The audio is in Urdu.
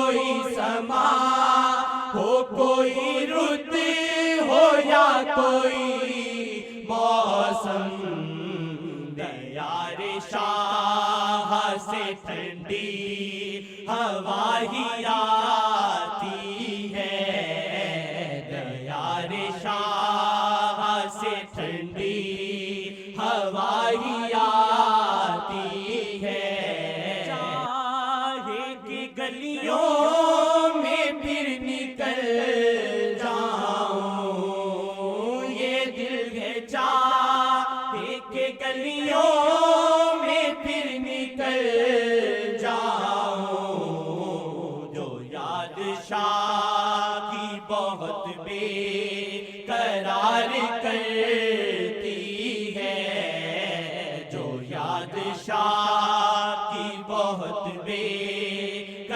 کوئی سما ہو، کوئی رت ہو یا کوئی موسم، دیار شاہ سے ٹھنڈی ہوا ہی آتی ہے، دیار شاہ سے ٹھنڈی ہوا ہی آتی ہے، چاہے کہ گلیوں میں پھر نکل جاؤں، یہ دل ہے چاہے کہ گلیوں میں پھر نکل جاؤں، جو یاد شاہ کی بہت بے